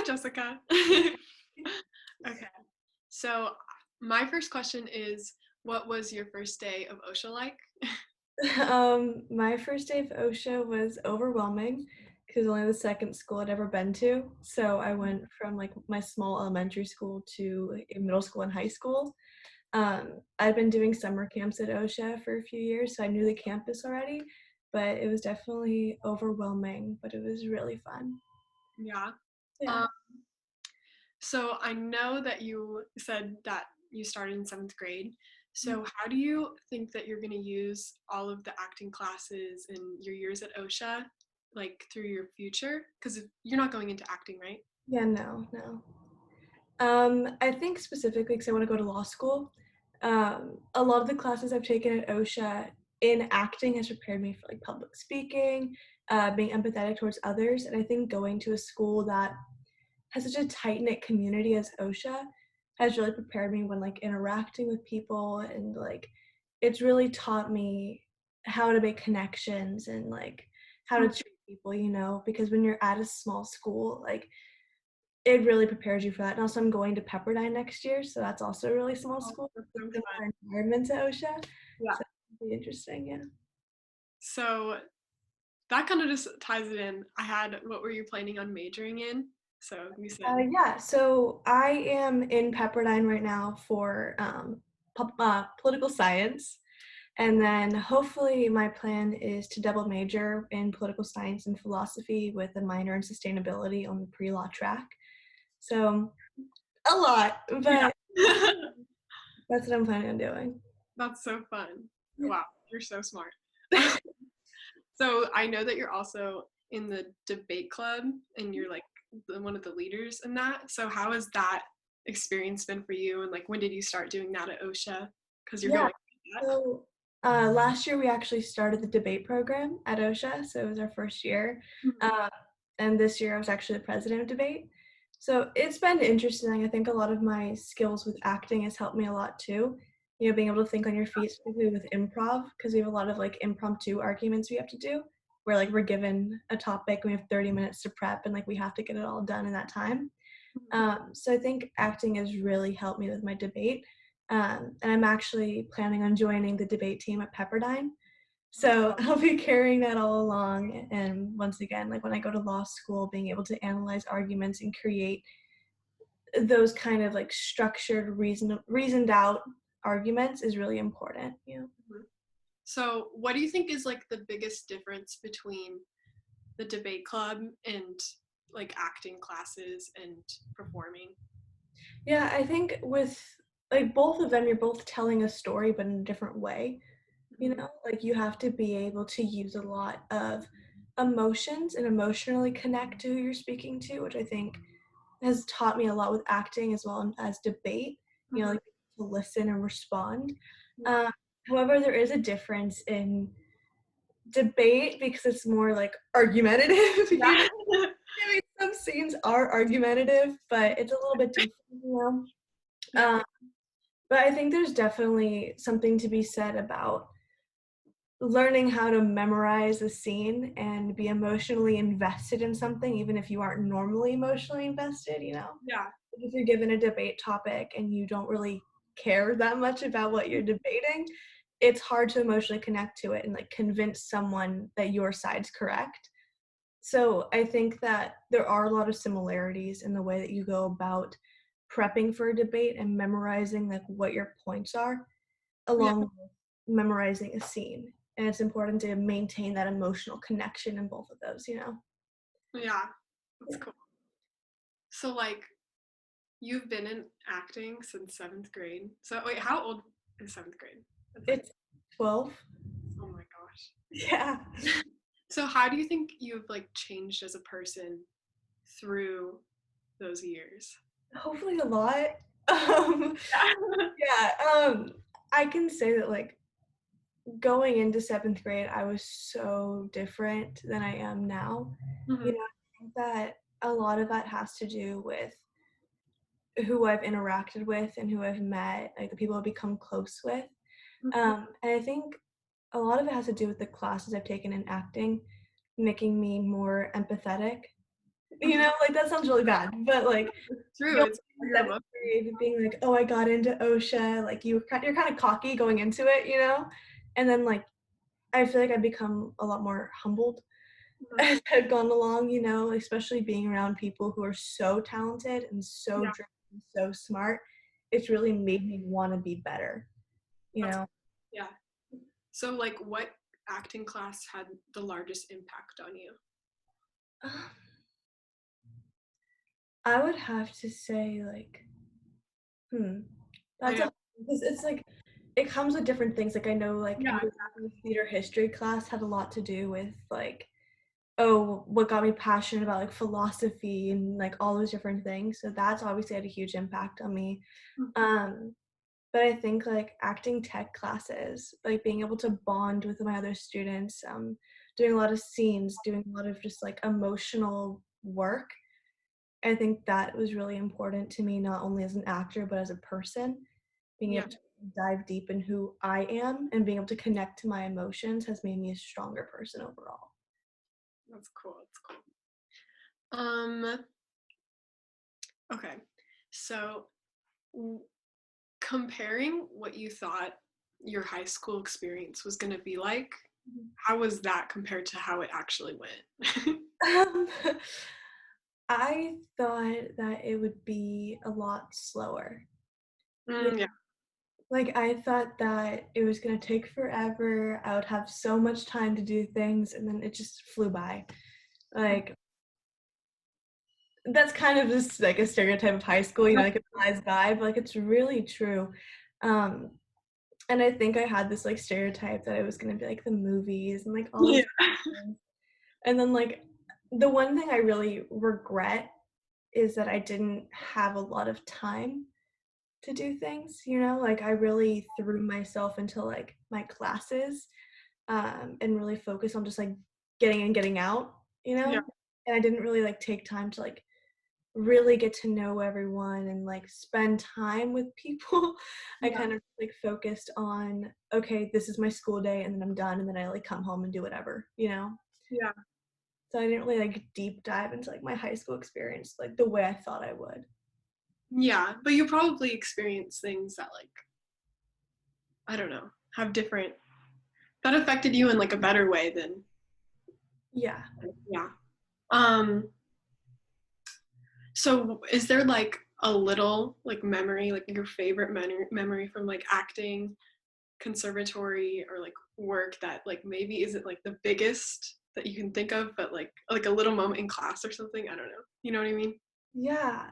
Hi, Jessica. Okay. So my first question is, what was your first day of OSHA like? My first day of OSHA was overwhelming because only the second school I'd ever been to. So I went from like my small elementary school to a middle school and high school. I'd been doing summer camps at OSHA for a few years, so I knew the campus already, but it was definitely overwhelming, but it was really fun. Yeah. Yeah. Um, so I know that you said that you started in seventh grade. So how do you think that you're going to use all of the acting classes in your years at OSHA, like through your future? Because you're not going into acting, right? Yeah, no, no. I think specifically because I want to go to law school. A lot of the classes I've taken at OSHA in acting has prepared me for like public speaking, being empathetic towards others, and I think going to a school that has such a tight knit community as OSHA has really prepared me when like interacting with people and like it's really taught me how to make connections and like how to treat people, because when you're at a small school, like it really prepares you for that. And also, I'm going to Pepperdine next year, so that's also a really small Oh, school that's with so fun. similar environment to OSHA. Yeah. So it'll be interesting, yeah. So that kind of just ties it in. What were you planning on majoring in? So you said, Yeah, so I am in Pepperdine right now for political science. And then hopefully my plan is to double major in political science and philosophy with a minor in sustainability on the pre-law track. So a lot, yeah, but that's what I'm planning on doing. that's so fun. Yeah. Wow, you're so smart. So I know that you're also in the debate club and you're like one of the leaders in that. So how has that experience been for you? And like, when did you start doing that at OSHA? Because you're Yeah. going through that. So last year we actually started the debate program at OSHA, so it was our first year. Mhm. Uh, and this year I was actually the president of debate. So it's been interesting. I think a lot of my skills with acting has helped me a lot too. Being able to think on your feet, especially with improv, because we have a lot of like impromptu arguments we have to do, where like we're given a topic, and we have 30 minutes to prep, and like we have to get it all done in that time. So I think acting has really helped me with my debate. And I'm actually planning on joining the debate team at Pepperdine. So I'll be carrying that all along. And once again, like when I go to law school, being able to analyze arguments and create those kind of like structured, reasoned out arguments is really important. Mhm. So what do you think is like the biggest difference between the debate club and like acting classes and performing? Yeah, I think with like both of them, you're both telling a story, but in a different way. Mhm. Like you have to be able to use a lot of emotions and emotionally connect to who you're speaking to, which I think has taught me a lot with acting as well as debate, Mhm. like to listen and respond. Yeah. Um, However, there is a difference in debate because it's more like argumentative. Yeah. I mean, some scenes are argumentative, but it's a little bit different. Yeah. Um, but I think there's definitely something to be said about learning how to memorize a scene and be emotionally invested in something, even if you aren't normally emotionally invested. Yeah. If you're given a debate topic and you don't really care that much about what you're debating, it's hard to emotionally connect to it and like convince someone that your side's correct. So I think that there are a lot of similarities in the way that you go about prepping for a debate and memorizing like what your points are Yeah. along with memorizing a scene. And it's important to maintain that emotional connection in both of those. Yeah. That's Yeah. cool. So like, you've been in acting since seventh grade. So wait, how old is seventh grade? It's like, It's 12. oh my gosh. Yeah. So how do you think you've like changed as a person through those years? Hopefully a lot. Um, Yeah. yeah, I can say that like going into seventh grade, I was so different than I am now. Mhm. I think that a lot of that has to do with who I've interacted with and who I've met, like the people I've become close with. Mhm. And I think a lot of it has to do with the classes I've taken in acting, making me more empathetic You know, like that sounds really bad, but like It's true. going It's in your 7th emotion. grade, being like, oh, I got into OSHA, like you're kind of cocky going into it, you know, and then like I feel like I've become a lot more humbled Mhm. as I've gone along, you know, especially being around people who are so talented and so Yeah, driven, and so smart. It's really made me want to be better, you that's know. yeah. So like what acting class had the largest impact on you? I would have to say like, hmm, I that's know. a because it's like it comes with different things. Like I know like Yeah, moving to theater history class had a lot to do with like, oh, what got me passionate about like philosophy and like all those different things. So that's obviously had a huge impact on me. exactly. Um, but I think like acting tech classes, like being able to bond with my other students, doing a lot of scenes, doing a lot of just like emotional work. I think that was really important to me, not only as an actor, but as a person. Being Yeah, able to dive deep in who I am and being able to connect to my emotions has made me a stronger person overall. that's cool. That's cool. Um, okay. So w- comparing what you thought your high school experience was going to be like, how was that compared to how it actually went? Um, I thought that it would be a lot slower. Yeah. Yeah, Like I thought that it was gonna take forever. I would have so much time to do things, and then it just flew by. Like that's kind of just like a stereotype of high school, you know, like it flies by, but like it's really true. Um, and I think I had this like stereotype that it was gonna be like the movies and like all yeah, these things. And then like the one thing I really regret is that I didn't have a lot of time to do things, you know? Like I really threw myself into like my classes and really focus on just like getting in, getting out, you yeah, know? And I didn't really like take time to like really get to know everyone and like spend time with people. I yeah, kind of like focused on, okay, this is my school day and then I'm done and then I like come home and do whatever, you know? yeah, So I didn't really like deep dive into like my high school experience like the way I thought I would. yeah. But you probably experience things that like I don't know have different that affected you in like a better way than Yeah. yeah. Um. So is there like a little like memory, like your favorite memory from like acting, conservatory, or like work that like maybe isn't like the biggest that you can think of, but like a little moment in class or something? I don't know. You know what I mean? Yeah.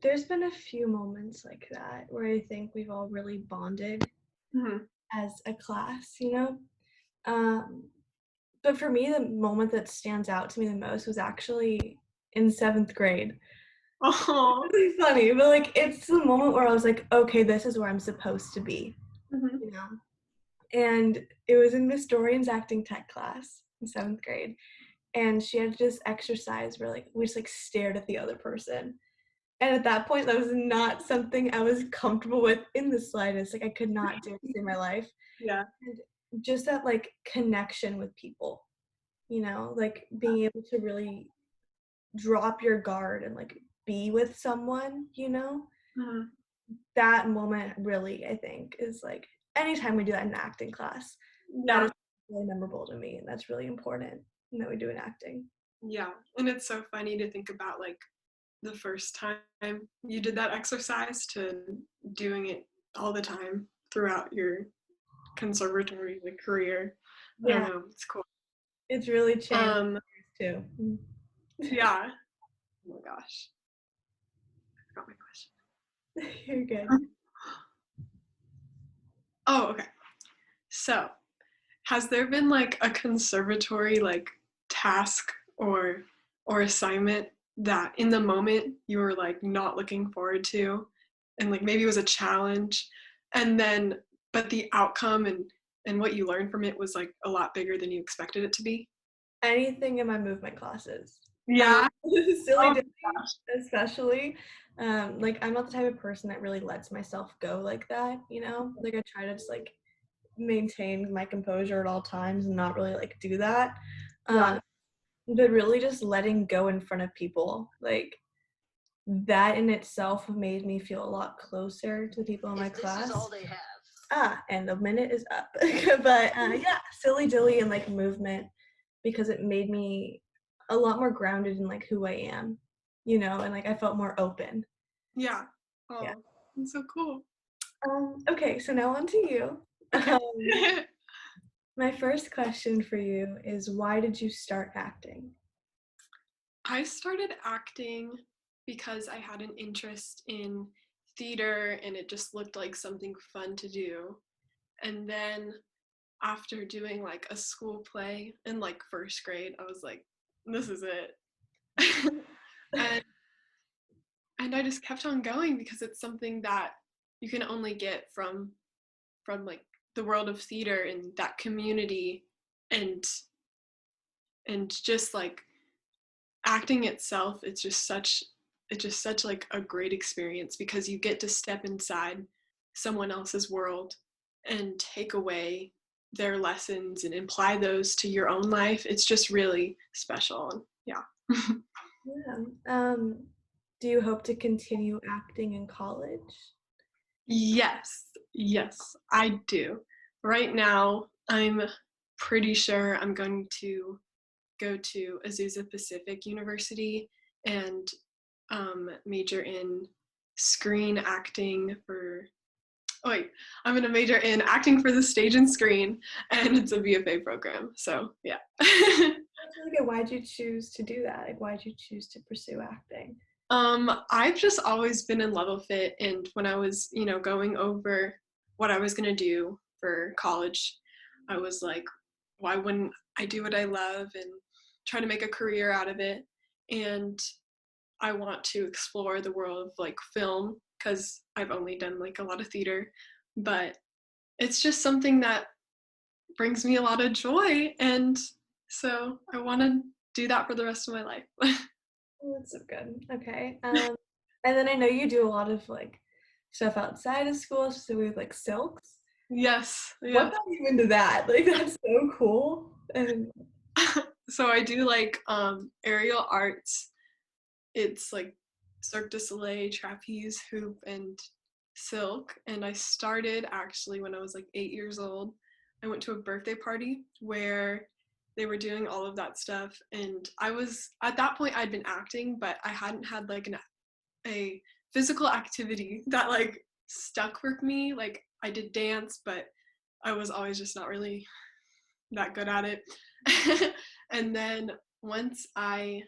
There's been a few moments like that where I think we've all really bonded Hmm. as a class, you know? Um, but for me, the moment that stands out to me the most was actually in 7th grade. Oh. It's really funny, but like it's the moment where I was like, okay, this is where I'm supposed to be, Hmm. you know? And it was in Miss Dorian's acting tech class in 7th grade. And she had this exercise where like we just like stared at the other person. And at that point, that was not something I was comfortable with in the slightest. Like I could not do it to save my life. Yeah. And just that like connection with people, you know, like being able to really drop your guard and like be with someone, you know, Hmm. that moment really, I think, is like anytime we do that in acting class, that is Yeah. really memorable to me. And that's really important that we do in acting. Yeah. And it's so funny to think about like the first time you did that exercise to doing it all the time throughout your conservatory like career. I don't Yeah, know. It's cool. it's really changed Um, too. yeah. Oh my gosh. I forgot my You're good. question. Oh, okay. So, has there been like a conservatory like task or assignment that in the moment you were like not looking forward to and like maybe it was a challenge and then but the outcome and what you learned from it was like a lot bigger than you expected it to be? Anything in my movement classes. Yeah. Silly Oh, dancing, especially. Like I'm not the type of person that really lets myself go like that, you know? Like I try to just like maintain my composure at all times and not really like do that. yeah. Um, but really just letting go in front of people, like, that in itself made me feel a lot closer to the people in my class. And the minute is up. But, yeah, silly dilly and, like, movement because it made me a lot more grounded in, like, who I am, and, like, I felt more open. Yeah. Yeah. Oh, that's so cool. Okay, so now on to you. Okay. My first question for you is why did you start acting? I started acting because I had an interest in theater and it just looked like something fun to do. And then after doing like a school play in like first grade, I was like, this is it. and and I just kept on going because it's something that you can only get from like the world of theater and that community and just like acting itself, it's just such like a great experience because you get to step inside someone else's world and take away their lessons and apply those to your own life. It's just really special. And yeah. Yeah. Do you hope to continue acting in college? Yes, yes, I do. Right now, I'm pretty sure I'm going to go to Azusa Pacific University and major in screen acting for. Oh wait, I'm gonna major in acting for the stage and screen, and it's a VFA program. So yeah. That's really good. Why'd you choose to do that? Like, why'd you choose to pursue acting? I've just always been in level fit, and when I was, going over what I was gonna do for college, I was like, why wouldn't I do what I love and try to make a career out of it? And I want to explore the world of like film because I've only done like a lot of theater, but it's just something that brings me a lot of joy, and so I want to do that for the rest of my life. Oh, that's so good. Okay. And then I know you do a lot of like stuff outside of school, specifically with like silks. Yes, What yes. got you into that? Like, that's so cool. And So I do like aerial arts. It's like Cirque du Soleil, trapeze, hoop, and silk. And I started actually when I was like 8 years old. I went to a birthday party where they were doing all of that stuff. And I was, at that point, I'd been acting, but I hadn't had like a physical activity that like stuck with me. Like I did dance, but I was always just not really that good at it. And then once I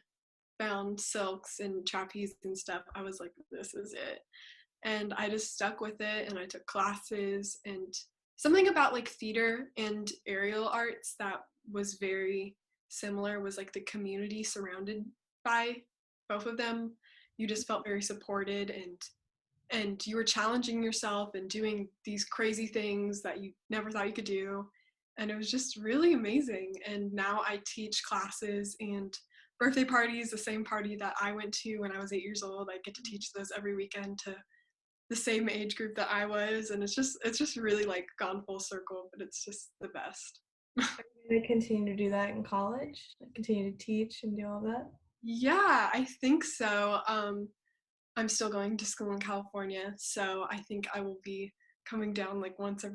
found silks and trapeze and stuff, I was like, this is it. And I just stuck with it and I took classes, and something about like theater and aerial arts that was very similar was like the community surrounded by both of them. You just felt very supported, and you were challenging yourself and doing these crazy things that you never thought you could do, and it was just really amazing. And now I teach classes and birthday parties, the same party that I went to when I was 8 years old. I get to teach those every weekend to the same age group that I was, and it's just really like gone full circle, but it's just the best. I'm gonna continue to do that in college, like continue to teach and do all that. Yeah, I think so. I'm still going to school in California, so I think I will be coming down like once a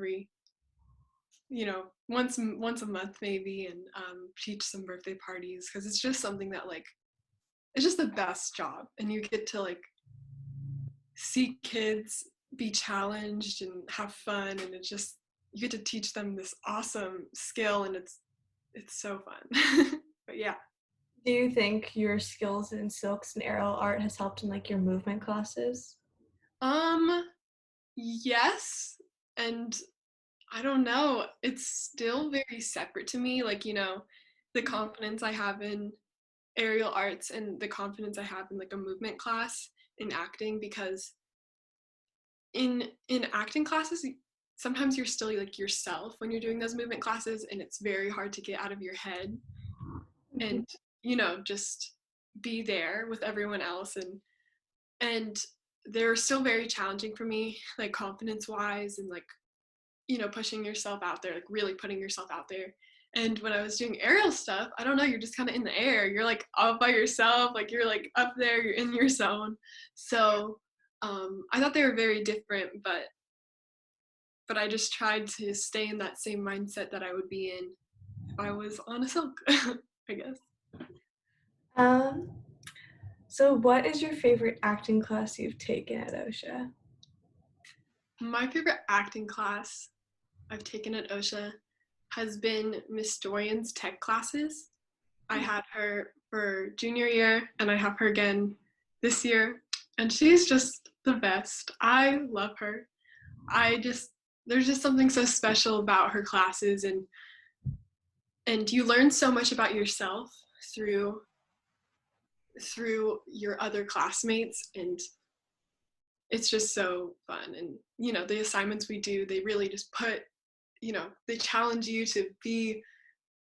month maybe, and teach some birthday parties because it's just something that like it's just the best job, and you get to like see kids be challenged and have fun, and it's just you get to teach them this awesome skill, and it's so fun. But yeah. Do you think your skills in silks and aerial art has helped in like your movement classes? um yes, and I don't know, it's still very separate to me, like the confidence I have in aerial arts and the confidence I have in like a movement class in acting, because in acting classes sometimes you're still like yourself when you're doing those movement classes, and it's very hard to get out of your head Mhm. and just be there with everyone else, and they're still very challenging for me, like confidence wise, and like pushing yourself out there, like really putting yourself out there. And when I was doing aerial stuff, I don't know, you're just kind of in the air. You're like all by yourself, like you're like up there, you're in your zone. So I thought they were very different, but I just tried to stay in that same mindset that I would be in if I was on a silk, I guess. Um, so what is your favorite acting class you've taken at OSHA? My favorite acting class I've taken at OSHA has been Miss Dorian's tech classes. I had her for junior year and I have her again this year, and she's just the best. I love her. There's just something so special about her classes, and you learn so much about yourself through your other classmates, and it's just so fun. And the assignments we do, they really just put, they challenge you to be,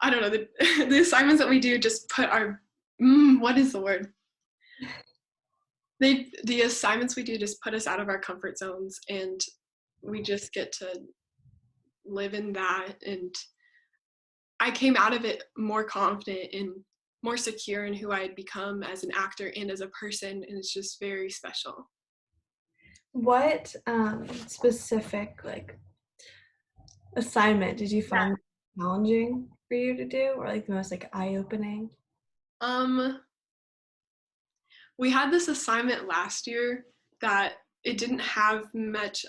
I don't know, the assignments that we do just put our what is the word, the assignments we do just put us out of our comfort zones, and we just get to live in that. And I came out of it more confident and more secure in who I had become as an actor and as a person, and it's just very special. What specific assignment did you find challenging for you to do, or the most eye-opening? Um, we had this assignment last year that it didn't have much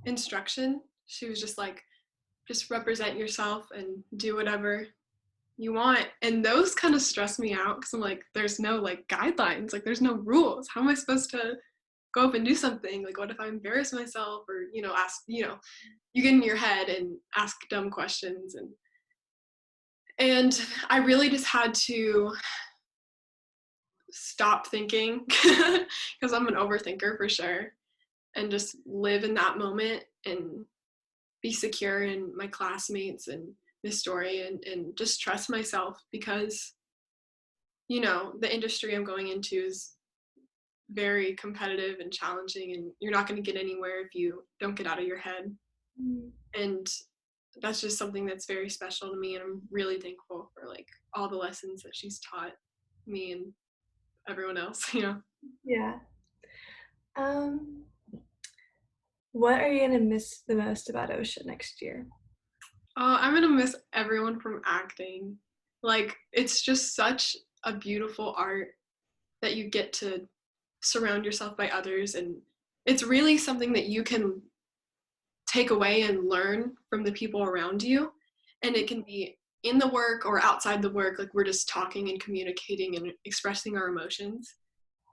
instruction. She was just like, just represent yourself and do whatever you want. And those kind of stress me out because I'm like, there's no guidelines, there's no rules. How am I supposed to go up and do something? What if I embarrass myself, or ask, you get in your head and ask dumb questions, and I really just had to stop thinking because I'm an overthinker for sure, and just live in that moment and be secure in my classmates and this story, and just trust myself, because the industry I'm going into is very competitive and challenging, and you're not going to get anywhere if you don't get out of your head. Mm. And that's just something that's very special to me, and I'm really thankful for all the lessons that she's taught me and everyone else. Yeah. Um, what are you gonna miss the most about OSHA next year? I'm gonna miss everyone from acting. It's just such a beautiful art that you get to surround yourself by others, and it's really something that you can take away and learn from the people around you. And it can be in the work or outside the work, we're just talking and communicating and expressing our emotions.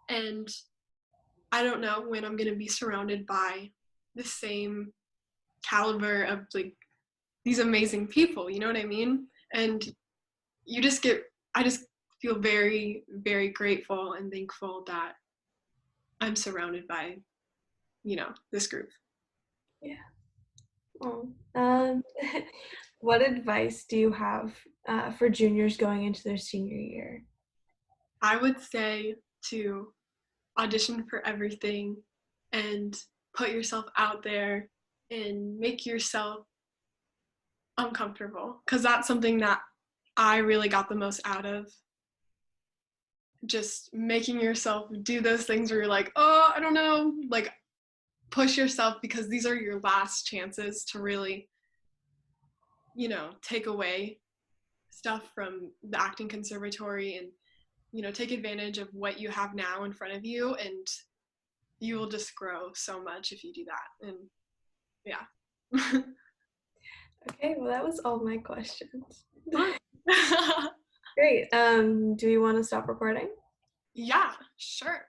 And I don't know when I'm going to be surrounded by the same caliber of these amazing people, you know what I mean? And I just feel very, very grateful and thankful that I'm surrounded by, this group. Yeah. Oh. What advice do you have for juniors going into their senior year? I would say to audition for everything and put yourself out there and make yourself uncomfortable, because that's something that I really got the most out of. Just making yourself do those things where you're like, oh, I don't know, push yourself, because these are your last chances to really, take away stuff from the acting conservatory, and take advantage of what you have now in front of you, and you will just grow so much if you do that. And yeah. Okay, well that was all my questions. Fun. Great. Do you want to stop recording? Yeah, sure.